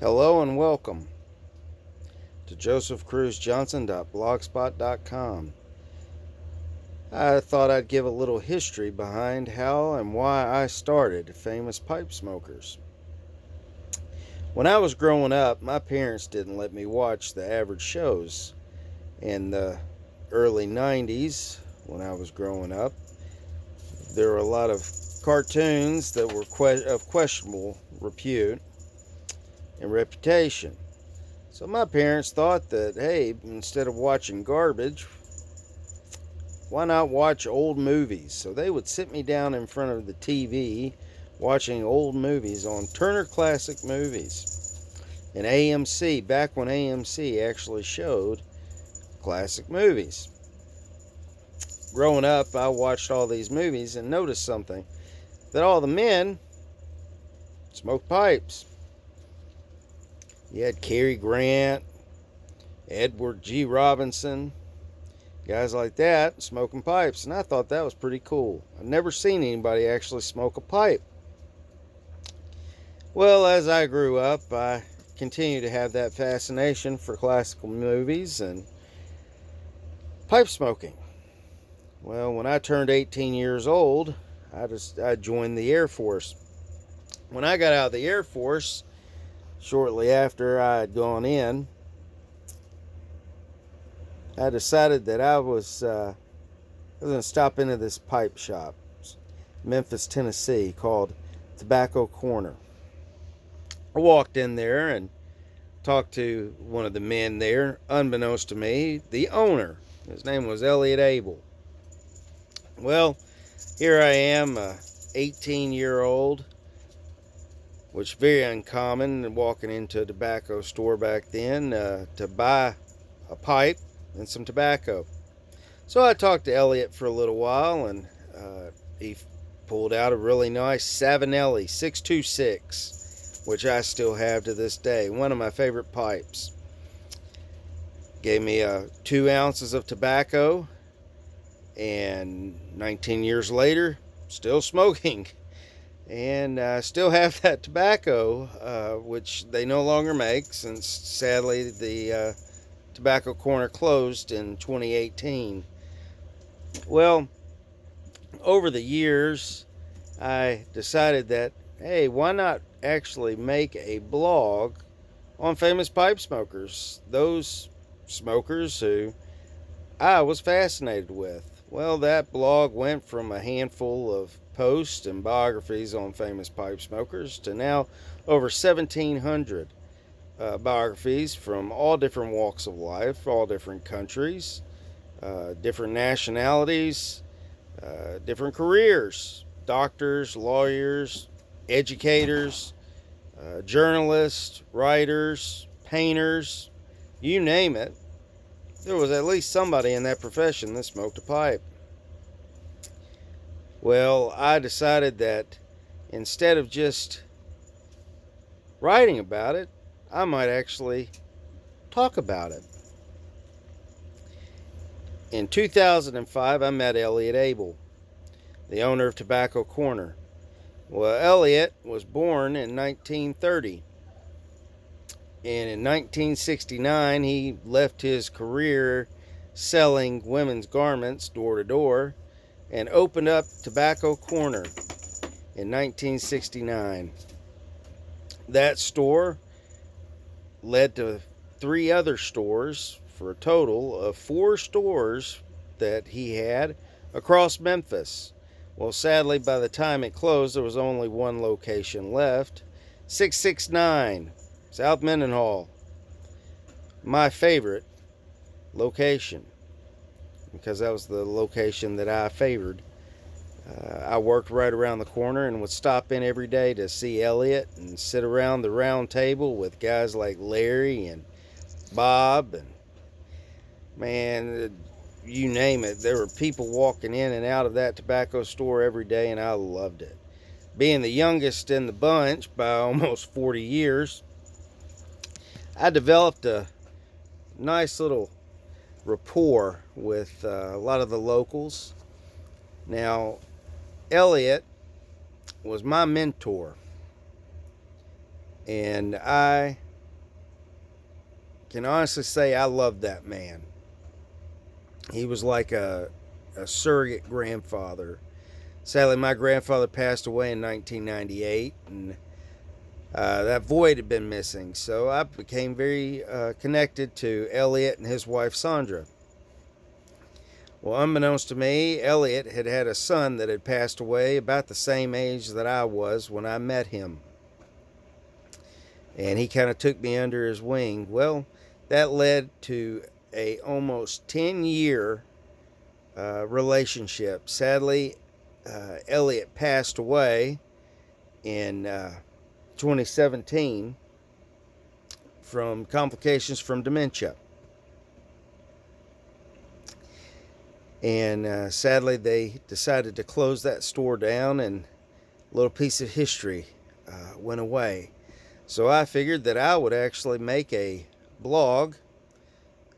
Hello and welcome to josephcruzjohnson.blogspot.com. I thought I'd give a little history behind how and why I started Famous Pipe Smokers. When I was growing up, my parents didn't let me watch the average shows. In the early 90s, when I was growing up, there were a lot of cartoons that were of questionable repute and reputation. So my parents thought that, hey, instead of watching garbage, why not watch old movies? So they would sit me down in front of the TV watching old movies on Turner Classic Movies and AMC, back when AMC actually showed classic movies. Growing up, I watched all these movies and noticed something, that all the men smoked pipes. You had Cary Grant, Edward G. Robinson, guys like that smoking pipes, and I thought that was pretty cool. I've never seen anybody actually smoke a pipe. Well, as I grew up, I continued to have that fascination for classical movies and pipe smoking. Well, when I turned 18 years old, I joined the Air Force. When I got out of the Air Force, shortly after I had gone in, I decided that I was going to stop into this pipe shop, Memphis, Tennessee, called Tobacco Corner. I walked in there and talked to one of the men there, unbeknownst to me, the owner. His name was Elliot Abel. Well, here I am, a 18-year-old, which was very uncommon, walking into a tobacco store back then to buy a pipe and some tobacco. So I talked to Elliot for a little while, and he pulled out a really nice Savinelli 626, which I still have to this day, one of my favorite pipes. Gave me 2 ounces of tobacco, and 19 years later, still smoking. And I still have that tobacco, which they no longer make, since sadly the Tobacco Corner closed in 2018. Well, over the years, I decided that, hey, why not actually make a blog on famous pipe smokers, those smokers who I was fascinated with. Well, that blog went from a handful of posts and biographies on famous pipe smokers to now over 1,700 biographies from all different walks of life, all different countries, different nationalities, different careers, doctors, lawyers, educators, journalists, writers, painters, you name it. There was at least somebody in that profession that smoked a pipe. Well, I decided that instead of just writing about it, I might actually talk about it. In 2005, I met Elliot Abel, the owner of Tobacco Corner. Well, Elliot was born in 1930. And in 1969, he left his career selling women's garments door to door and opened up Tobacco Corner in 1969. That store led to 3 other stores for a total of 4 stores that he had across Memphis. Well, sadly, by the time it closed, there was only one location left, 669 South Mendenhall. My favorite location, because that was the location that I favored. I worked right around the corner and would stop in every day to see Elliot and sit around the round table with guys like Larry and Bob and, man, you name it. There were people walking in and out of that tobacco store every day, and I loved it. Being the youngest in the bunch by almost 40 years, I developed a nice little rapport with a lot of the locals. Now, Elliot was my mentor, and I can honestly say I loved that man. He was like a surrogate grandfather. Sadly, my grandfather passed away in 1998, and that void had been missing. So I became very connected to Elliot and his wife Sandra. Well, unbeknownst to me, Elliot had had a son that had passed away about the same age that I was when I met him. And he kind of took me under his wing. Well, that led to a almost 10-year relationship. Sadly, Elliot passed away in 2017 from complications from dementia. And sadly, they decided to close that store down, and a little piece of history went away. So I figured that I would actually make a blog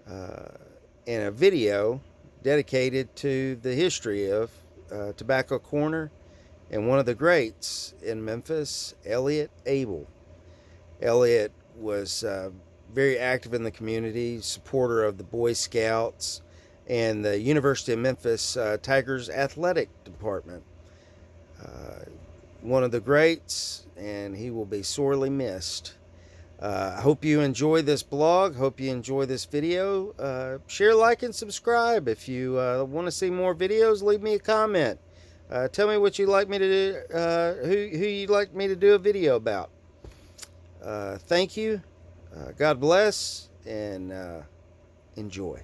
and a video dedicated to the history of Tobacco Corner and one of the greats in Memphis, Elliot Abel. Elliot was very active in the community, supporter of the Boy Scouts and the University of Memphis Tigers athletic department. One of the greats, and he will be sorely missed. I hope you enjoy this blog. Hope you enjoy this video. Share, like, and subscribe. If you want to see more videos, leave me a comment. Tell me what you'd like me to do, who you'd like me to do a video about. Thank you. God bless, and enjoy.